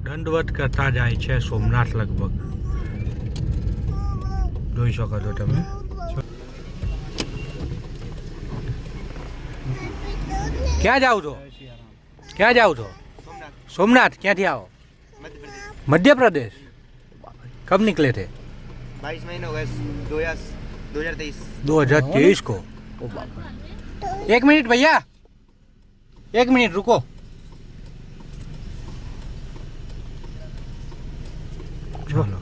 દંડવત કરતા જાય છે સોમનાથ લગભગ જોઈ શકો છો તમે। ક્યાં જાઓ છો? ક્યાં જાઓ છો? सोमनाथ। क्या थी आओ? मध्य प्रदेश। कब निकले थे? 22 महीने हो गए 2023 2023 को। एक मिनट भैया, एक मिनट रुको। चलो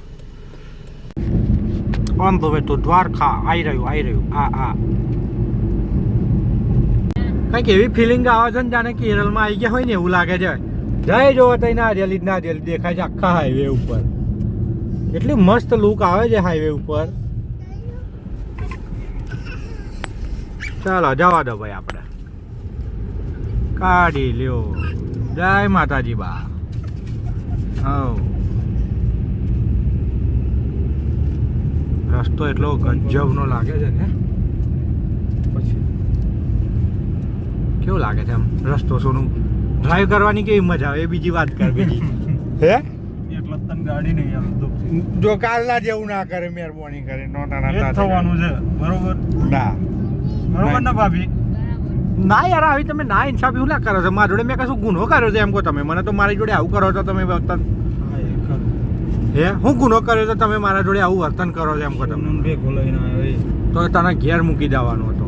આમ તો તો દ્વારકા આવી રહ્યું આ કંઈક એવી ફિલિંગ આવે છે ને જાણે કેરળમાં આવી ગયા હોય ને એવું લાગે છે। જય જોવો તો નારિયેલી દેખાય છે આખા હાઈવે ઉપર। એટલી મસ્ત લુક આવે છે હાઈવે ઉપર। ચાલો જવા દો ભાઈ, આપણે કાઢી લ્યો। જય માતાજી બા। હવ રસ્તો એટલો ગજબનો લાગે છે ને, પછી કેવું લાગે છે આમ રસ્તો સોનું ડ્રાઈવ કરવાની કેવી મજા આવે એ બીજી વાત કર બીજી। હે એટલે તને ગાડી નહીં આવતો જો કાલના જેવું ના કરે, મહેરબાની કરે નોટા થવાનું છે બરોબર ના બરોબર ને ભાભી? ના યાર, આવી તમે ના ઇન્સાફી શું ના કરો છો મારા જોડે? મેં કશું ગુનો કર્યો છે એમ કહો તમે મને? તો મારી જોડે આવું કરો છો તમે વર્તન? હે હું ગુનો કર્યો તો તમે મારા જોડે આવું વર્તન કરો છો એમ કહો તમે? બે ખોલાઈને આવ્યો તો તને ઘેર મૂકી જવાનો હતો।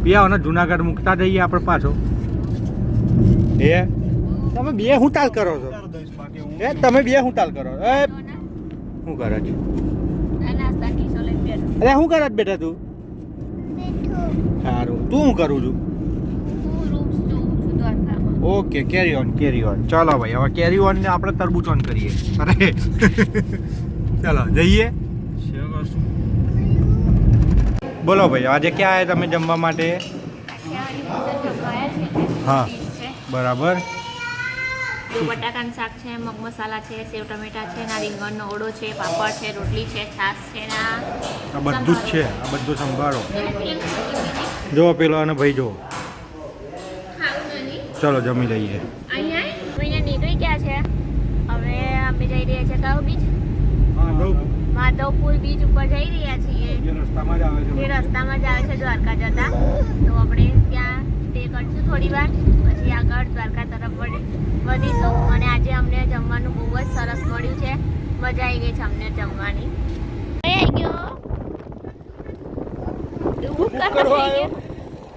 પિયાઓને જુનાગઢ મૂકતા જઈએ આપણે પાછો। હે તમે બે શું તાલ કરો છો? એ તમે બે શું તાલ કરો? એ શું કરે છે? અરે શું કરે બેટા તું? સારું, તું શું કરું છું? ઓકે, કેરી ઓન ચાલો ભાઈ, હવે કેરી ઓન ને આપણે તરબૂચ ઓન કરીએ। અરે ચાલો જઈએ। બોલો ભાઈ, આજે ક્યાં આવ્યા તમે જમવા માટે? હા બરાબર। બટાકાનું શાક છે, મગ મસાલા છે, સેવ ટમેટા છે, ના રીંગણનો ઓળો છે, પાપડ છે, રોટલી છે, છાશ છે, ના આ બધું જ છે, આ બધું સંભાળો। જો પેલો અને ભાઈ જો, ચલો જમી લઈએ। અહીંયા નીકળી ગયા છે, હવે અમે જઈ રહ્યા છીએ કયો બીચ? માધવપુર બીચ ઉપર જઈ રહ્યા છીએ। એ રસ્તામાં જ આવે છે દ્વારકા જતા, તો આપણે ત્યાં સ્ટે કરશું થોડી વાર, પછી આગળ દ્વારકા તરફ વધીશું। અને આજે અમને જમવાનું બહુ જ સરસ મળ્યું છે, મજા આવી ગઈ છે અમને જમવાની।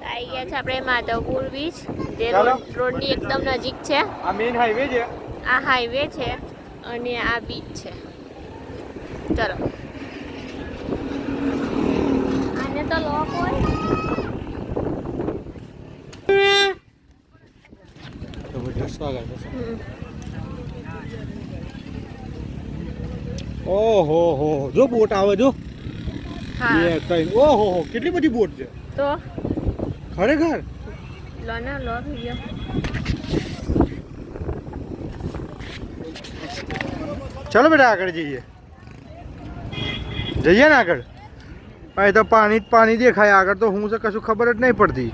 આવી ગયા છે આપણે માધવપુર બીચ, જે રોડની એકદમ નજીક છે। આ મેઇન હાઈવે છે, આ હાઈવે છે અને આ બીચ છે। ચલો આને તો લોક હોય ઓહો હો, જો બોટ આવે જો। હા ઓહો હો, કેટલી બધી બોટ છે તો ખરેખર। લો વિડિયો ચલો બેટા આગળ જઈએ ને આગળ। અહીં તો પાણી જ પાણી દેખાય, આગળ તો હું છે કશું ખબર જ નહીં પડતી।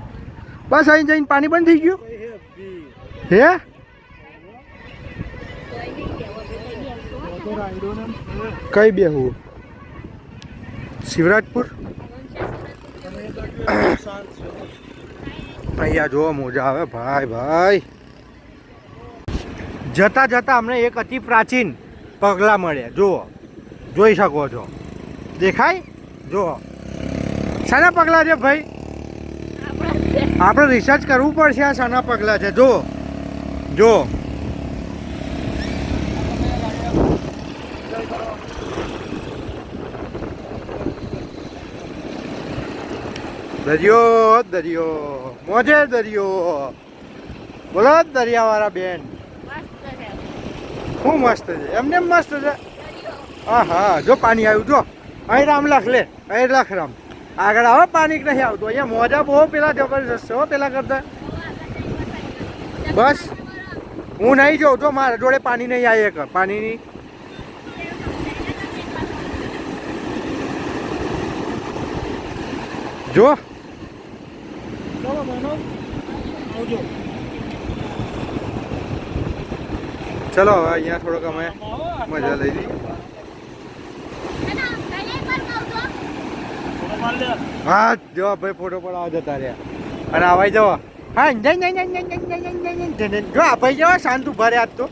બસ અહીં જઈને પાણી બંધ થઈ ગયું। હે કઈ બેહવું? શિવરાજપુર? અહીંયા જો મોજા આવે ભાઈ। જતા જતા અમને એક અતિ પ્રાચીન પગલાં મળ્યા, જુઓ, જોઈ શકો છો, દેખાય? જુઓ શાના પગલાં છે ભાઈ? આપણે રિસર્ચ કરવું પડશે આ શાના પગલાં છે। જો દરિયો મોજે દરિયો, બોલો દરિયાવાળા બેન। શું મસ્ત છે, એમને મસ્ત છે। હા હા, જો પાણી આવ્યું, જો અહીં રામ લખ લે, અહીં લખ રામ, આગળ આવે પાણી નહીં આવતું। અહીંયા મોજા બહુ પેલા જબરજસ્ત છે હો પેલા કરતા। બસ હું નહીં જોઉં તો મારા જોડે પાણી નહીં આવે એક પાણીની। જો ચલો હવે અહીંયા થોડોક અમે મજા લઈ લઈએ. હા જો ભાઈ ફોટો પડાવવા જતા રહ્યા અને આવાઈ જવા. હા જો આ ભાઈ જવા શાંત ઉભા રહ્યા આજ તો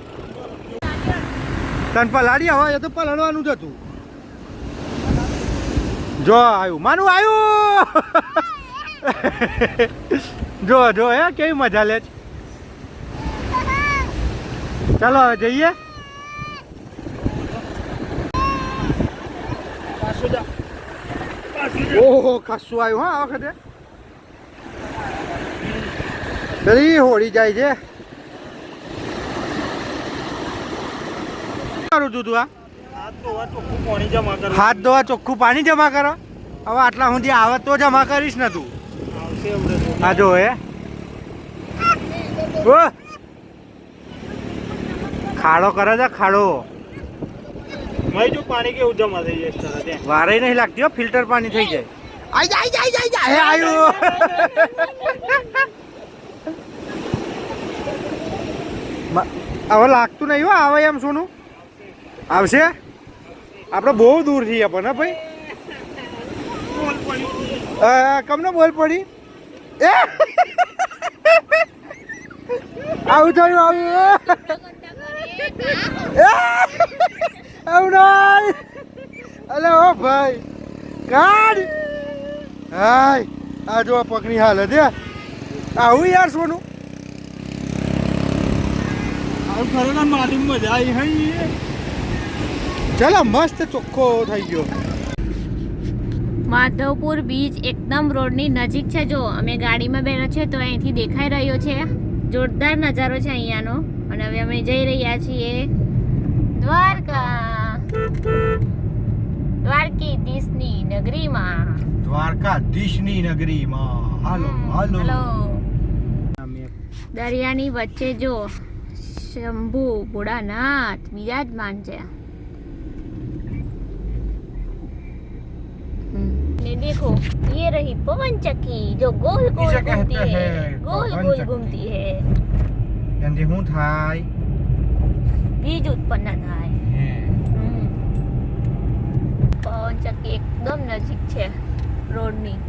તન પલાડી હવે એ તો પલળવાનું જ હતું. જો આવ્યું માનું આવ્યું. જો જો હે કેવી મજા લે છે. ચાલો હવે જઈએ. ઓહો ખાસું આવ્યું હા આ વખતે. પેલી હોળી જાય છે. કરું તું તું આ હાથ ધોવા ચોખ્ખું પાણી જમા કરો. હવે આટલા સુધી આવે તો જમા કરીશ ને તું. આ જો હે ખાડો કરે છે ખાડો. પાણી કેવું જમા થઈ જાય વારે નહીં લાગતી હો ફિલ્ટર પાણી થઈ જાય. આઈ જાય જાય જાય જાય આવ્યું. હવે લાગતું નહીં હો આવે એમ સોનું આવશે. આપણે બહુ દૂર છીએ પણ હા ભાઈ. કમને બોલ પડી એ આવું થયું આવ્યું. આવું નહીં અલે ઓ ભાઈ કાઢ. હાય આ જો પગની હાલત હે આવું યાર સોનું. આવું ખરેખર માલી મજા આવી હઈ. ચાલો મસ્ત ચોખ્ખો થઈ ગયો. માધવપુર બીચ એકદમ રોડની નજીક છે. જો અમે ગાડીમાં બેઠા છે તો અહીંથી દેખાઈ રહ્યો છે. જોરદાર નજારો છે અહીંયાનો. અને હવે અમે જઈ રહ્યા છીએ દ્વારકા, દ્વારકાધીશની નગરીમાં. દ્વારકાધીશની નગરીમાં હાલો હાલો. હલો. દરિયાની વચ્ચે જો શંભુ ભોળાનાથ બિરાજમાન છે. ने देखो ये रही पवन चक्की जो गोल गोल घूमती है, गोल गोल घूमती है. એનાથી શું થાય? બીજ ઉત્પન્ન થાય. પવન ચક્કી એકદમ નજીક છે રોડની.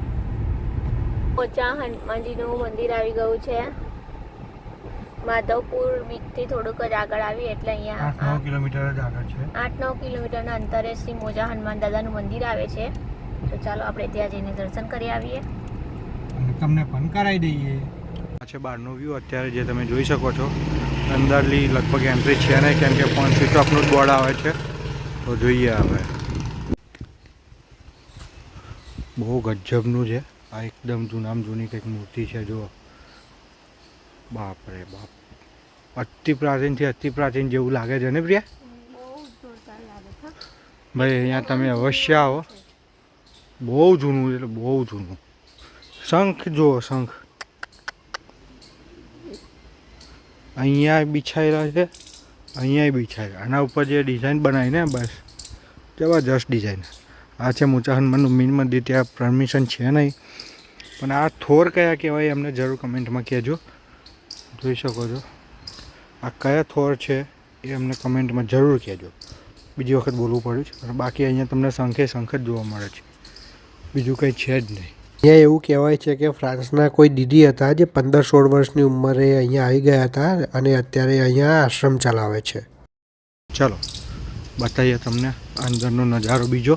પોચા હનુમાનજીનું મંદિર આવી ગયું છે. માધવપુર બીચથી થોડુંક જ આગળ આવી એટલે અહીંયા 8-9 કિલોમીટર જ આગળ છે. 8-9 કિલોમીટરના અંતરે શ્રી મોજા હનુમાન દાદાનું મંદિર આવે છે. તો ચાલો આપણે ત્યાં જઈને દર્શન કરી આવીએ અને તમને પણ કરાવી દઈએ. આ છે બહારનો વ્યૂ અત્યારે જે તમે જોઈ શકો છો. અંદરલી લગભગ એન્ટ્રી છે નહીં કેમ કે ફોન સ્વિચ ઓફનું જ બોર્ડ આવે છે. તો જોઈએ હવે. બહુ ગજબનું છે આ. એકદમ જૂનામ જૂની કંઈક મૂર્તિ છે. જુઓ બાપ રે બાપ. અતિ પ્રાચીનથી અતિ પ્રાચીન જેવું લાગે છે ને પ્રિયા? ભાઈ અહીંયા તમે અવશ્ય આવો. બહુ જૂનું એટલે બહુ જૂનું. શંખ જુઓ શંખ અહીંયા બિછાયેલા છે. અહીંયા બિછાયેલા. આના ઉપર જે ડિઝાઇન બનાવી ને બસ જબરજસ્ત ડિઝાઇન. આ છે મોચા હનુમાનનું મેન મંદિર. ત્યાં પરમિશન છે નહીં પણ આ થોર કયા કહેવાય અમને જરૂર કમેન્ટમાં કહેજો. જોઈ શકો છો આ કયા થોર છે એ અમને કમેન્ટમાં જરૂર કહેજો. બીજી વખત બોલવું પડ્યું છે. અને બાકી અહીંયા તમને શંખે શંખ જ જોવા મળે છે. બીજું કંઈ છે જ નહીં. અહીંયા એવું કહેવાય છે કે ફ્રાન્સના કોઈ દીદી હતા જે 15-16 વર્ષની ઉંમરે અહીંયા આવી ગયા હતા અને અત્યારે અહીંયા આશ્રમ ચલાવે છે. ચલો બતાવીએ તમને અંદરનો નજારો બીજો.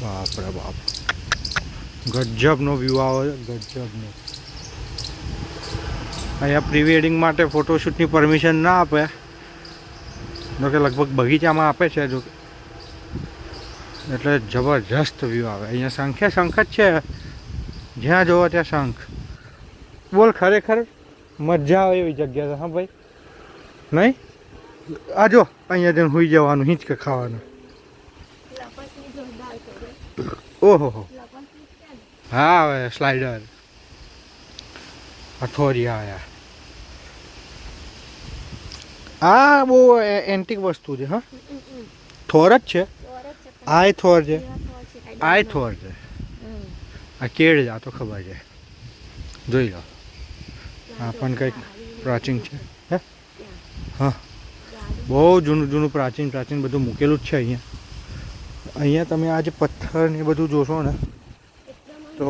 બાપ રે બાપ ગજબનો વ્યૂ આવે છે. ગજબનો. અહીંયા પ્રી વેડિંગ માટે ફોટોશૂટની પરમિશન ના આપે. જોકે લગભગ બગીચામાં આપે છે જો એટલે જબરજસ્ત વ્યૂ આવે. અહીંયા શંખે શંખ જ છે. જ્યાં જોવો ત્યાં શંખ. બોલ ખરેખર મજા આવે એવી જગ્યા છે. હા ભાઈ નહીં આ જો અહીંયા જઈને સુઈ જવાનું હિંચકે ખાવાનું. ઓહો હો હા હવે સ્લાઇડર અથોરિયા આયા. આ બહુ એન્ટિક વસ્તુ છે. હા થોર જ છે. આ થોર છે. આ થોર છે. આ કેળ છે. આ તો ખબર છે. જોઈ લો. આ પણ કંઈક પ્રાચીન છે હે હા બહુ જૂનું પ્રાચીન બધું મૂકેલું જ છે અહીંયા તમે આ જે પથ્થર ને બધું જોશો ને તો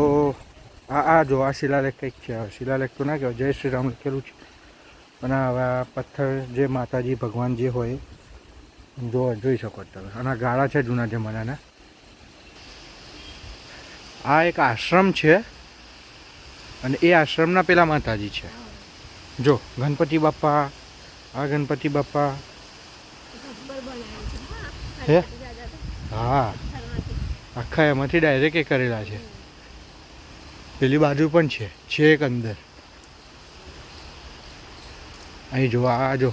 આ જો આ શિલાલેખ કંઈક છે શિલાલેખ તો ના કહેવાય જય શ્રી રામ લખેલું છે પણ હવે આ પથ્થર જે માતાજી ભગવાન જે હોય જોઈ શકો તમે અને આ ગાળા છે જૂના જમાનાના આ એક આશ્રમ છે અને એ આશ્રમના પેલા માતાજી છે જો ગણપતિ બાપા આ ગણપતિ બાપા હે હા આખા એમાંથી ડાયરેક્ટ એ કરેલા છે પેલી બાજુ પણ છે એક અંદર અહીં જો આ જો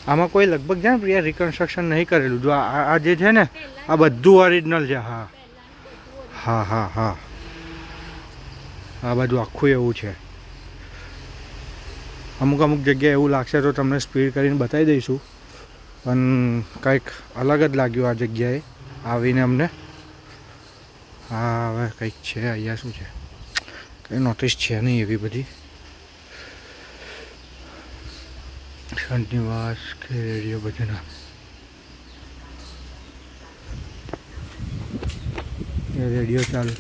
આમાં કોઈ લગભગ છે ને પ્રિયા રિકન્સ્ટ્રક્શન નહીં કરેલું જો આ જે છે ને આ બધું ઓરિજિનલ છે હા હા હા હા આ બધું આખું એવું છે અમુક જગ્યાએ એવું લાગશે તો તમને સ્પીડ કરીને બતાવી દઈશું પણ કંઈક અલગ જ લાગ્યું આ જગ્યાએ આવીને અમને હા હવે કંઈક છે અહીંયા શું છે કંઈ નોટિસ છે નહીં એવી બધી શાંતિવાસ કે રેડિયો ભજના એ રેડિયો ચાલુ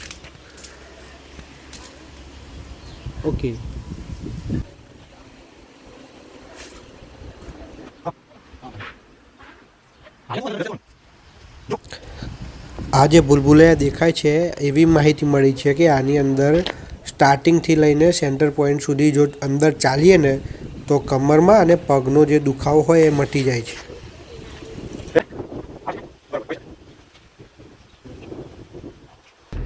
ઓકે આ જે ભૂલભુલૈયા દેખાય છે એવી માહિતી મળી છે કે આની અંદર સ્ટાર્ટિંગથી લઈને સેન્ટર પોઈન્ટ સુધી જો અંદર ચાલીએ ને તો કમરમાં અને પગનો જે દુખાવો હોય એ મટી જાય છે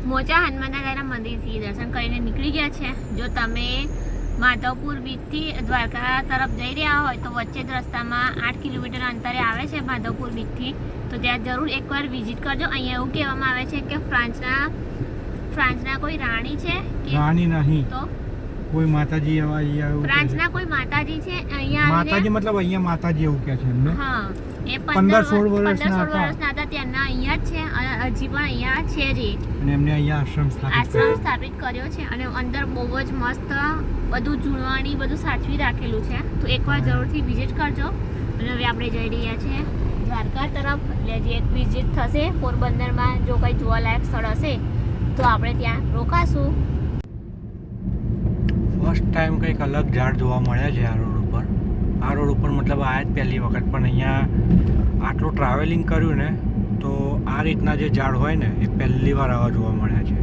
મોજા હનુમાન દાદાના મંદિરથી દર્શન કરીને નીકળી ગયા છે જો તમે માધવપુર બીચથી દ્વારકા તરફ જઈ રહ્યા હોય તો વચ્ચે જ રસ્તામાં 8 કિલોમીટર અંતરે આવે છે માધવપુર બીચથી તો ત્યાં જરૂર એકવાર વિઝિટ કરજો અહીંયા એવું કહેવામાં આવે છે કે ફ્રાન્સના કોઈ રાણી છે કે રાણી નહીં તો કોઈ માતાજી એવા અહીંયા ફ્રાન્સના કોઈ માતાજી છે અહીંયા માતાજી મતલબ અહીંયા માતાજી એવું કહે છે એમને હા એ 15-16 વર્ષના 15-16 વર્ષના હતા ત્યાંના અહીંયા જ છે અને હજી પણ અહીંયા છે જ અને એમને અહીંયા આશ્રમ સ્થાપિત કર્યો છે અને અંદર બહુ જ મસ્ત બધું જૂનવાણી બધું સાચવી રાખેલું છે તો એકવાર જરૂરથી વિઝિટ કરજો અને હવે આપણે જઈ રહ્યા છીએ દ્વારકા તરફ એટલે જે એક વિઝિટ થશે પોરબંદરમાં જો કંઈ જોવાલાયક સ્થળ હશે તો આપણે ત્યાં રોકાશું ફર્સ્ટ ટાઈમ કંઈક અલગ ઝાડ જોવા મળ્યા છે આ રોડ ઉપર મતલબ આ જ પહેલી વખત પણ અહીંયા આટલું ટ્રાવેલિંગ કર્યું ને તો આ રીતના જે ઝાડ હોય ને એ પહેલી વાર આવા જોવા મળ્યા છે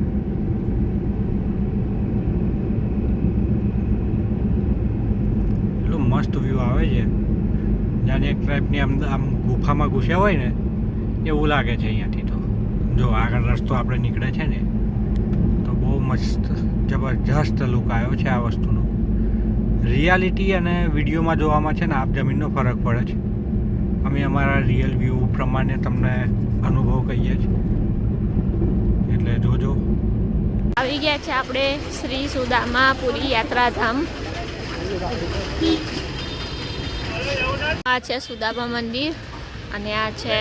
એટલું મસ્ત વ્યૂ આવે છે જાણે એક ટાઈપની આમ ગુફામાં ઘૂસ્યા હોય ને એવું લાગે છે અહીંયાથી તો જો આગળ રસ્તો આપણે નીકળે છે ને તો બહુ મસ્ત જબરજસ્ત લુક આવ્યો છે આ વસ્તુનો રિયાલિટી અને વિડીયોમાં જોવામાં છે ને આપ જમીનનો ફરક પડે છે અમે અમારા રિયલ વ્યૂ પ્રમાણે તમને અનુભવ કહીએ છીએ એટલે જોજો આવી ગયા છે આપણે શ્રી સુદામાપુરી યાત્રાધામ આ છે સુદામા મંદિર અને આ છે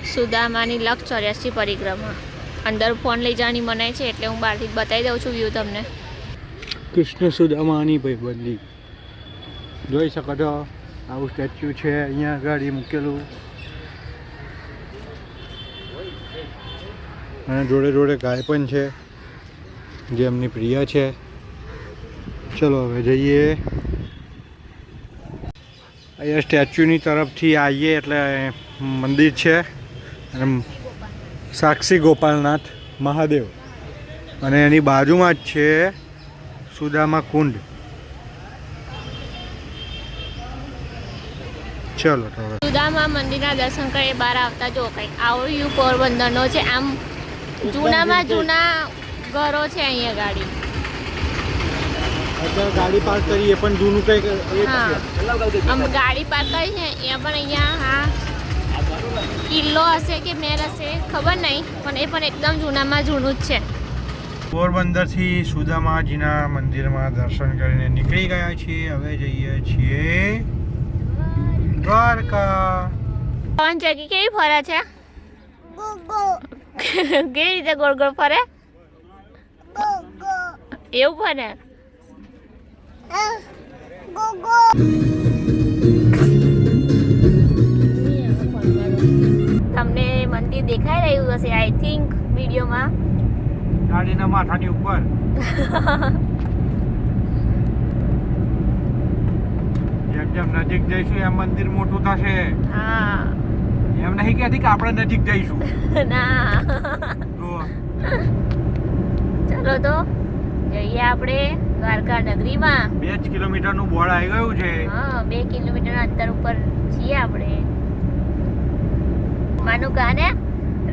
સુદામાની લક્ષ 84 પરિક્રમા અંદર ફોન લઈ જવાની મનાય છે એટલે હું બહારથી બતાવી દઉં છું વ્યૂ તમને કૃષ્ણ સુદામાની ભાઈબંધી જોઈ શકો છો આવું સ્ટેચ્યુ છે અહીંયા ગાડી મૂકેલું અને જોડે જોડે ગાય પણ છે જે એમની પ્રિય છે ચલો હવે જઈએ અહીંયા સ્ટેચ્યુની તરફથી આવીએ એટલે મંદિર છે અને સાક્ષી ગોપાલનાથ મહાદેવ અને એની બાજુમાં જ છે સુદામા કુંડ ચલો તો હવે સુદામા મંદિરના દર્શન કરી બહાર આવતા જો કંઈક આવો વ્યૂ પોરબંદરનો છે આમ જૂનામાં જૂના ઘરો છે અહીંયા ગાડી અત્યારે ગાડી પાર્ક કરી એ પણ જૂનું કંઈક હા આમ ગાડી પાર્ક કરી છે અહીંયા પણ અહીંયા હા કિલ્લો હશે કે મહેલ હશે ખબર નહીં પણ એ પણ એકદમ જૂનામાં જૂનું જ છે પોરબંદરથી સુદામાજીના મંદિરમાં દર્શન કરીને નીકળી ગયા છીએ હવે જઈએ છીએ દ્વારકા પવન ચક્કી કેવી ફરે છે કેવી રીતે ગોળ ગોળ ફરે એવું ફરે તમને મંદિર દેખાઈ રહ્યું હશે આઈ થિંક વિડીયોમાં. ગાડીના માથાની ઉપર જેમ જેમ નજીક જઈશું એમ મંદિર મોટું થશે. હા એમ નહીં કહેતી કે આપણે નજીક જઈશું. ના તો ચલો તો જઈએ આપણે દ્વારકા નગરીમાં. 2 કિલોમીટરનું બોર્ડ આવી ગયું છે. હા 2 કિલોમીટરના અંતર ઉપર છીએ આપણે. માનું ગાને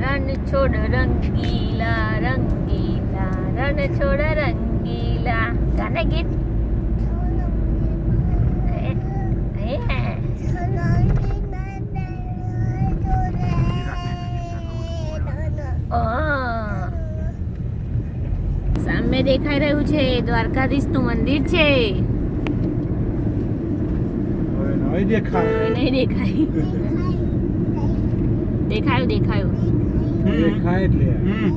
રણ છોડ રંગીલા રંગીલા રણ છોડ રંગીલા ગાને ગીત. સામે દેખાઈ રહ્યું છે દ્વારકાધીશનું મંદિર છે. હવે નહીં દેખાય. હવે નહીં દેખાય. દેખાયું દેખાયું. દેખાય એટલે હમ.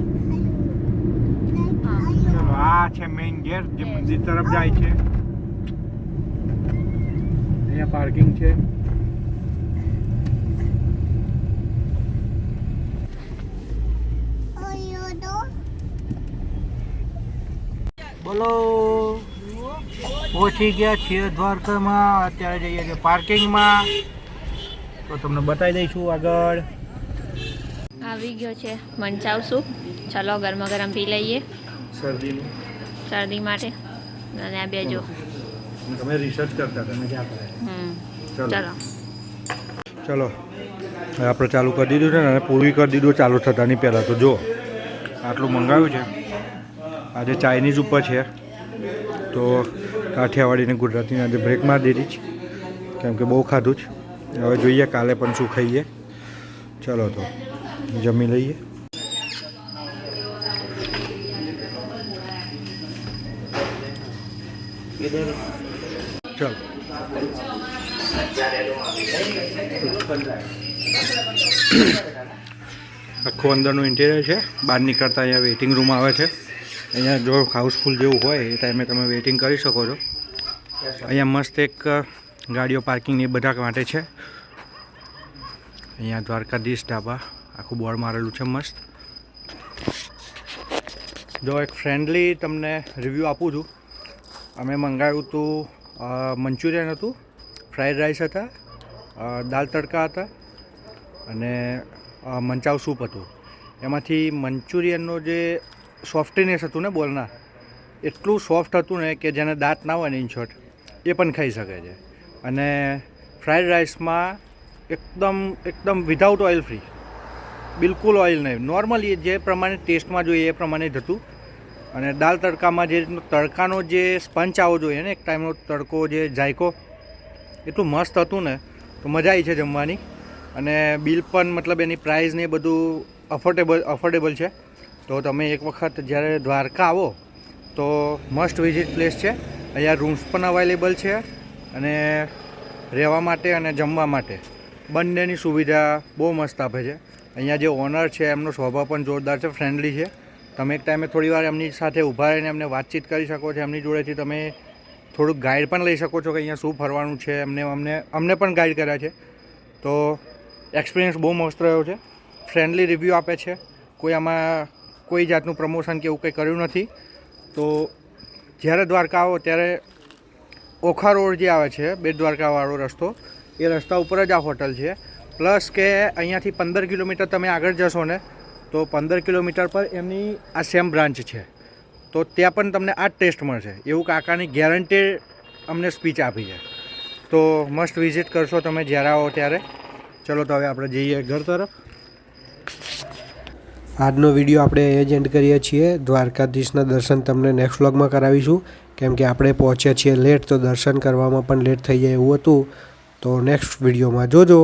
હા. ચલો આ છે મેઇન ગેટ જે મંદિર તરફ જાય છે. અહીંયા પાર્કિંગ છે. બોલો પહોંચી ગયા છીએ દ્વારકામાં. અત્યારે જઈએ છીએ પાર્કિંગમાં, તો તમને બતાવી દઈશું આગળ. આવી ગયો છે મંચાવ સૂપ. ચલો ગરમા ગરમ પી લઈએ શરદીનું શરદી માટે. અને આ બે જો. તમે રિસર્ચ કરતા તમે ક્યાં કરે. ચલો ચલો હવે આપણે ચાલુ કરી દીધું છે ને, અને પૂરી કરી દીધું ચાલુ થતાની પહેલાં. તો જો આટલું મંગાવ્યું છે. આજે ચાઇનીઝ ઉપર છે, તો કાઠિયાવાડીને ગુજરાતીને આજે બ્રેક મારી દીધી છે, કેમ કે બહુ ખાધું છે. હવે જોઈએ કાલે પણ શું ખાઈએ. ચલો તો જમી લઈએ. ચલો આખું અંદરનું ઇન્ટિરિયર છે. બહાર નીકળતા અહીંયા વેઇટિંગ રૂમ આવે છે. અહીંયા જો હાઉસફુલ જેવું હોય એ ટાઈમે તમે વેઇટિંગ કરી શકો છો. અહીંયા મસ્ત એક ગાડીઓ પાર્કિંગ એ બધા માટે છે. અહીંયા દ્વારકાધીશ ઢાબા આખું બોર્ડ મારેલું છે મસ્ત. જો એક ફ્રેન્ડલી તમને રિવ્યૂ આપું છું. અમે મંગાવ્યું હતું મંચુરિયન હતું, ફ્રાઈડ રાઈસ હતા, દાલ તડકા હતા અને મંચાવ સૂપ હતું. એમાંથી મંચુરિયનનો જે સોફ્ટીનેસ હતું ને બોલના, એટલું સોફ્ટ હતું ને કે જેને દાંત ના હોય ને ઇન શોર્ટ એ પણ ખાઈ શકે છે. અને ફ્રાઈડ રાઈસમાં એકદમ વિધાઉટ ઓઇલ ફ્રી, બિલકુલ ઓઇલ નહીં, નોર્મલી જે પ્રમાણે ટેસ્ટમાં જોઈએ એ પ્રમાણે જ હતું. અને દાલ તડકામાં જે તડકાનો જે સ્પંચ આવવો જોઈએ ને એક ટાઈમનો તડકો જે જાયકો, એટલું મસ્ત હતું ને, તો મજા આવી છે જમવાની. અને બિલ પણ મતલબ એની પ્રાઇસ ને એ બધું અફોર્ડેબલ છે. તો તમે એક વખત જ્યારે દ્વારકા આવો તો મસ્ટ વિઝિટ પ્લેસ છે. અહીંયા રૂમ્સ પણ અવેલેબલ છે અને રહેવા માટે અને જમવા માટે બંનેની સુવિધા બહુ મસ્ત આપે છે. અહીંયા જે ઓનર છે એમનો સ્વભાવ પણ જોરદાર છે, ફ્રેન્ડલી છે. તમે એક ટાઈમે થોડી વાર એમની સાથે ઊભા રહીને એમને વાતચીત કરી શકો છો. એમની જોડેથી તમે થોડુંક ગાઈડ પણ લઈ શકો છો કે અહીંયા શું ફરવાનું છે. અમને પણ ગાઈડ કર્યા છે. તો એક્સપિરિયન્સ બહુ મસ્ત રહ્યો છે. ફ્રેન્ડલી રિવ્યૂ આપે છે. કોઈ આમાં કોઈ જાતનું પ્રમોશન કે એવું કંઈ કર્યું નથી. તો જ્યારે દ્વારકા આવો ત્યારે ઓખા રોડ જે આવે છે બેટ દ્વારકાવાળો રસ્તો, એ રસ્તા ઉપર જ આ હોટલ છે. પ્લસ કે અહીંયાથી 15 કિલોમીટર તમે આગળ જશો ને તો 15 કિલોમીટર પર એમની આ સેમ બ્રાન્ચ છે. તો ત્યાં પણ તમને આ જ ટેસ્ટ મળશે એવું કાકાની ગેરંટી અમને સ્પીચ આપી છે. તો મસ્ટ વિઝિટ કરશો તમે જ્યારે આવો ત્યારે. ચલો તો હવે આપણે જઈએ ઘર તરફ. આજનો વિડીયો આપણે એ જ એન્ડ કરીએ છીએ. દ્વારકાધીશના દર્શન તમને નેક્સ્ટ વ્લોગમાં કરાવીશું, કેમ કે આપણે પહોંચ્યા છીએ લેટ, તો દર્શન કરવામાં પણ લેટ થઈ જાય એવું હતું. તો નેક્સ્ટ વિડીયોમાં જોજો.